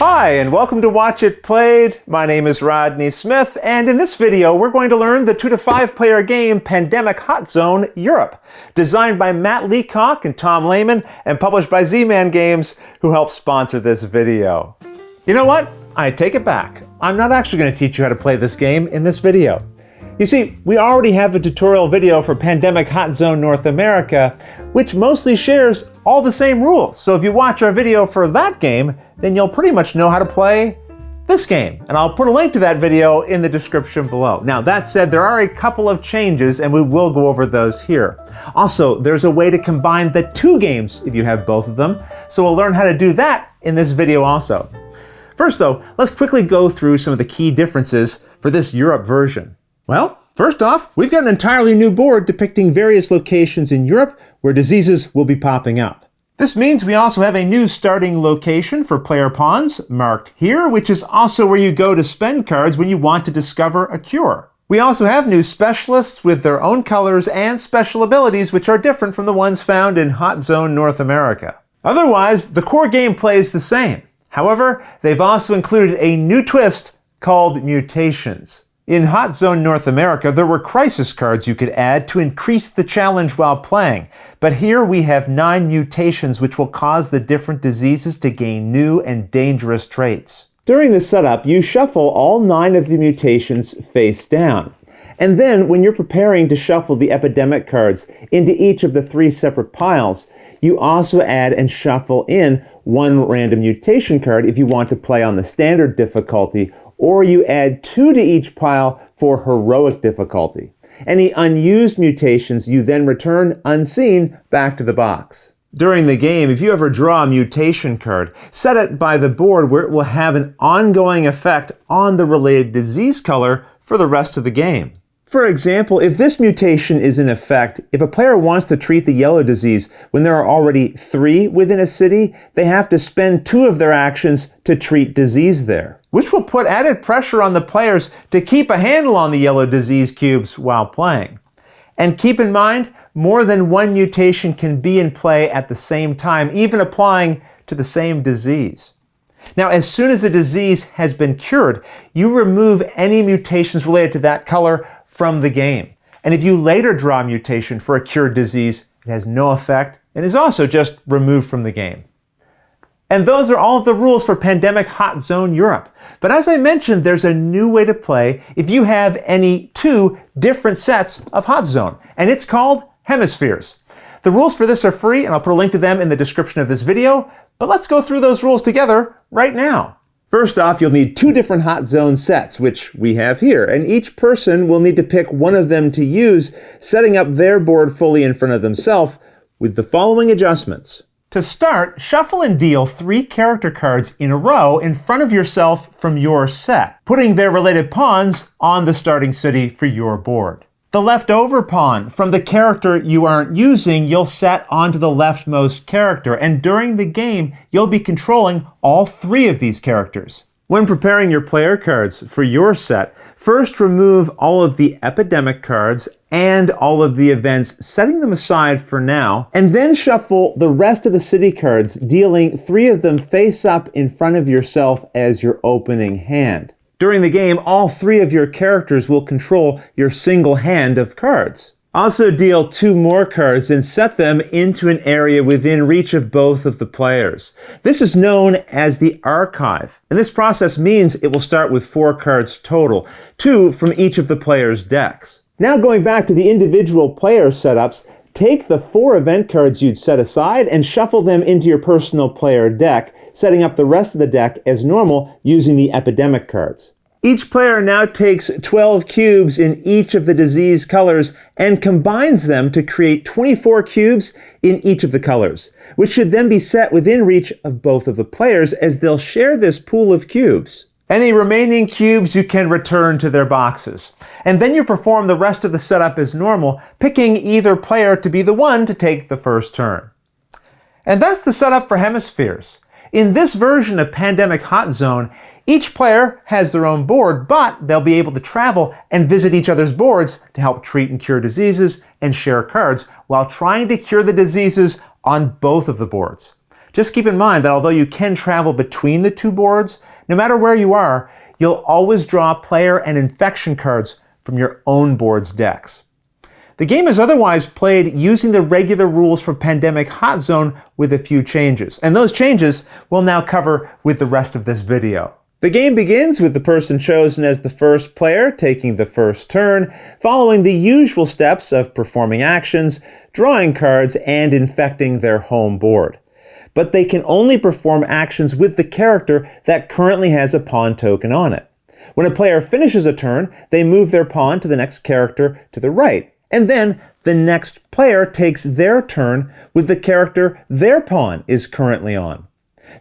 Hi, and welcome to Watch It Played. My name is Rodney Smith, and in this video, we're going to learn the 2 to 5 player game Pandemic Hot Zone Europe, designed by Matt Leacock and Tom Lehman, and published by Z-Man Games, who helped sponsor this video. You know what? I take it back. I'm not actually going to teach you how to play this game in this video. You see, we already have a tutorial video for Pandemic Hot Zone North America, which mostly shares all the same rules. So if you watch our video for that game, then you'll pretty much know how to play this game. And I'll put a link to that video in the description below. Now, that said, there are a couple of changes, and we will go over those here. Also, there's a way to combine the two games if you have both of them. So we'll learn how to do that in this video also. First though, let's quickly go through some of the key differences for this Europe version. Well, first off, we've got an entirely new board depicting various locations in Europe where diseases will be popping up. This means we also have a new starting location for player pawns, marked here, which is also where you go to spend cards when you want to discover a cure. We also have new specialists with their own colors and special abilities which are different from the ones found in Hot Zone North America. Otherwise, the core gameplay is the same. However, they've also included a new twist called Mutations. In Hot Zone North America, there were crisis cards you could add to increase the challenge while playing, but here we have 9 mutations which will cause the different diseases to gain new and dangerous traits. During the setup, you shuffle all 9 of the mutations face down. And then, when you're preparing to shuffle the epidemic cards into each of the 3 separate piles, you also add and shuffle in 1 random mutation card if you want to play on the standard difficulty, or you add 2 to each pile for heroic difficulty. Any unused mutations you then return unseen back to the box. During the game, if you ever draw a mutation card, set it by the board where it will have an ongoing effect on the related disease color for the rest of the game. For example, if this mutation is in effect, if a player wants to treat the yellow disease when there are already 3 within a city, they have to spend 2 of their actions to treat disease there, which will put added pressure on the players to keep a handle on the yellow disease cubes while playing. And keep in mind, more than 1 mutation can be in play at the same time, even applying to the same disease. Now, as soon as a disease has been cured, you remove any mutations related to that color from the game. And if you later draw a mutation for a cured disease, it has no effect and is also just removed from the game. And those are all of the rules for Pandemic Hot Zone Europe. But as I mentioned, there's a new way to play if you have any 2 different sets of Hot Zone, and it's called Hemispheres. The rules for this are free, and I'll put a link to them in the description of this video, but let's go through those rules together right now. First off, you'll need 2 different Hot Zone sets, which we have here, and each person will need to pick one of them to use, setting up their board fully in front of themselves with the following adjustments. To start, shuffle and deal 3 character cards in a row in front of yourself from your set, putting their related pawns on the starting city for your board. The leftover pawn from the character you aren't using, you'll set onto the leftmost character, and during the game, you'll be controlling all 3 of these characters. When preparing your player cards for your set, first remove all of the epidemic cards and all of the events, setting them aside for now, and then shuffle the rest of the city cards, dealing 3 of them face up in front of yourself as your opening hand. During the game, all 3 of your characters will control your single hand of cards. Also deal 2 more cards and set them into an area within reach of both of the players. This is known as the archive, and this process means it will start with 4 cards total, 2 from each of the players' decks. Now going back to the individual player setups, take the 4 event cards you'd set aside and shuffle them into your personal player deck, setting up the rest of the deck as normal using the epidemic cards. Each player now takes 12 cubes in each of the disease colors and combines them to create 24 cubes in each of the colors, which should then be set within reach of both of the players as they'll share this pool of cubes. Any remaining cubes you can return to their boxes. And then you perform the rest of the setup as normal, picking either player to be the one to take the first turn. And that's the setup for Hemispheres. In this version of Pandemic Hot Zone, each player has their own board, but they'll be able to travel and visit each other's boards to help treat and cure diseases and share cards while trying to cure the diseases on both of the boards. Just keep in mind that although you can travel between the two boards, no matter where you are, you'll always draw player and infection cards from your own board's decks. The game is otherwise played using the regular rules for Pandemic Hot Zone with a few changes, and those changes we'll now cover with the rest of this video. The game begins with the person chosen as the first player taking the first turn, following the usual steps of performing actions, drawing cards, and infecting their home board. But they can only perform actions with the character that currently has a pawn token on it. When a player finishes a turn, they move their pawn to the next character to the right, and then the next player takes their turn with the character their pawn is currently on.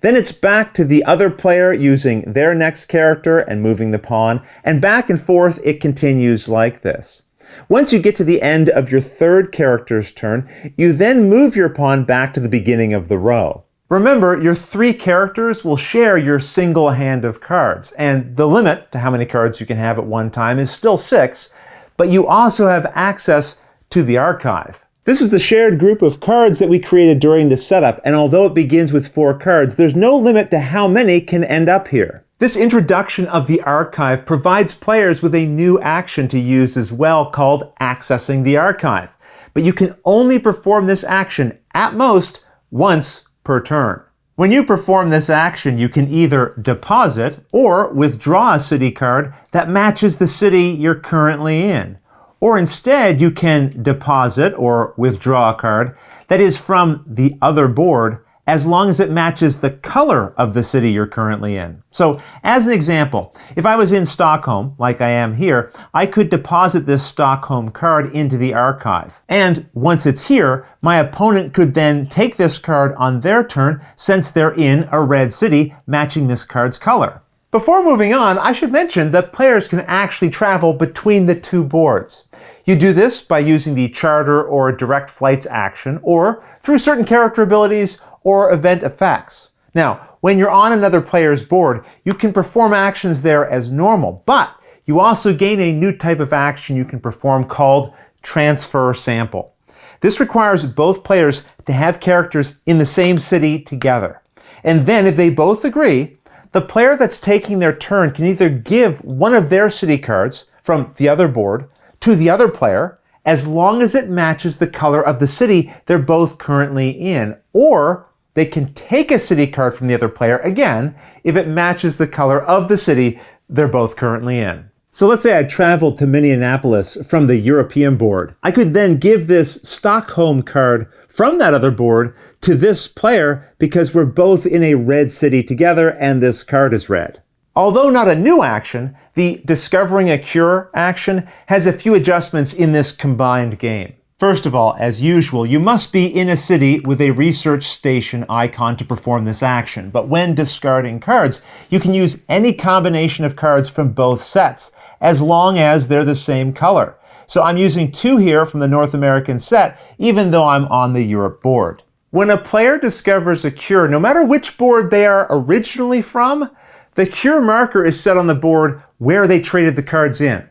Then it's back to the other player using their next character and moving the pawn, and back and forth it continues like this. Once you get to the end of your third character's turn, you then move your pawn back to the beginning of the row. Remember, your three characters will share your single hand of cards, and the limit to how many cards you can have at one time is still 6, but you also have access to the archive. This is the shared group of cards that we created during the setup, and although it begins with 4 cards, there's no limit to how many can end up here. This introduction of the archive provides players with a new action to use as well called accessing the archive. But you can only perform this action at most once per turn. When you perform this action, you can either deposit or withdraw a city card that matches the city you're currently in. Or instead, you can deposit or withdraw a card that is from the other board as long as it matches the color of the city you're currently in. So, as an example, if I was in Stockholm, like I am here, I could deposit this Stockholm card into the archive. And once it's here, my opponent could then take this card on their turn since they're in a red city matching this card's color. Before moving on, I should mention that players can actually travel between the two boards. You do this by using the charter or direct flights action, or through certain character abilities or event effects. Now, when you're on another player's board, you can perform actions there as normal, but you also gain a new type of action you can perform called transfer sample. This requires both players to have characters in the same city together. And then if they both agree, the player that's taking their turn can either give one of their city cards from the other board to the other player as long as it matches the color of the city they're both currently in, or they can take a city card from the other player again if it matches the color of the city they're both currently in. So let's say I traveled to Minneapolis from the European board. I could then give this Stockholm card from that other board to this player because we're both in a red city together and this card is red. Although not a new action, the Discovering a Cure action has a few adjustments in this combined game. First of all, as usual, you must be in a city with a research station icon to perform this action, but when discarding cards, you can use any combination of cards from both sets, as long as they're the same color. So I'm using 2 here from the North American set, even though I'm on the Europe board. When a player discovers a cure, no matter which board they are originally from, the cure marker is set on the board where they traded the cards in.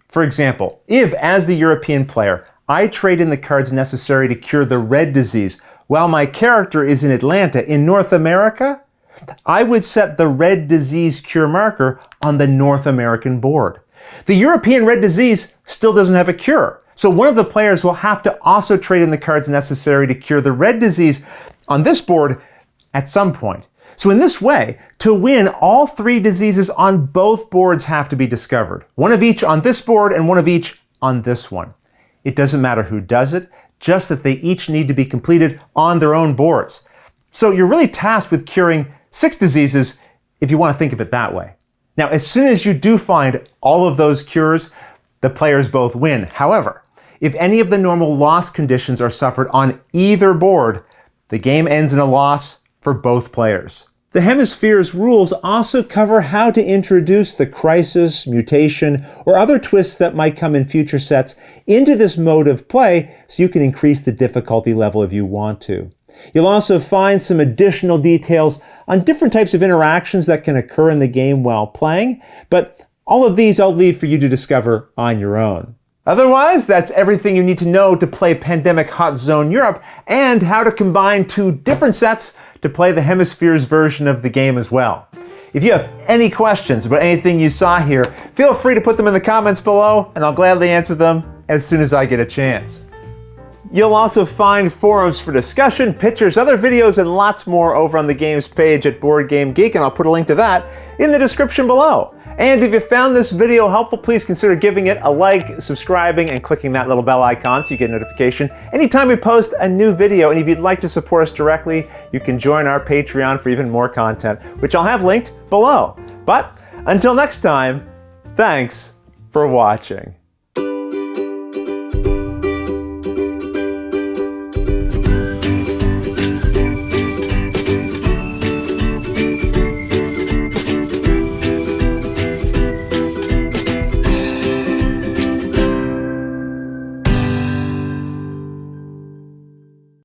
For example, if, as the European player, I trade in the cards necessary to cure the red disease while my character is in Atlanta in North America, I would set the red disease cure marker on the North American board. The European red disease still doesn't have a cure, so one of the players will have to also trade in the cards necessary to cure the red disease on this board at some point. So in this way, to win, all 3 diseases on both boards have to be discovered. One of each on this board and one of each on this one. It doesn't matter who does it, just that they each need to be completed on their own boards. So you're really tasked with curing 6 diseases if you want to think of it that way. Now, as soon as you do find all of those cures, the players both win. However, if any of the normal loss conditions are suffered on either board, the game ends in a loss for both players. The Hemispheres rules also cover how to introduce the crisis, mutation, or other twists that might come in future sets into this mode of play so you can increase the difficulty level if you want to. You'll also find some additional details on different types of interactions that can occur in the game while playing, but all of these I'll leave for you to discover on your own. Otherwise, that's everything you need to know to play Pandemic Hot Zone Europe and how to combine 2 different sets to play the Hemispheres version of the game as well. If you have any questions about anything you saw here, feel free to put them in the comments below, and I'll gladly answer them as soon as I get a chance. You'll also find forums for discussion, pictures, other videos, and lots more over on the games page at Board Game Geek, and I'll put a link to that in the description below. And if you found this video helpful, please consider giving it a like, subscribing, and clicking that little bell icon so you get a notification anytime we post a new video. And if you'd like to support us directly, you can join our Patreon for even more content, which I'll have linked below. But until next time, thanks for watching.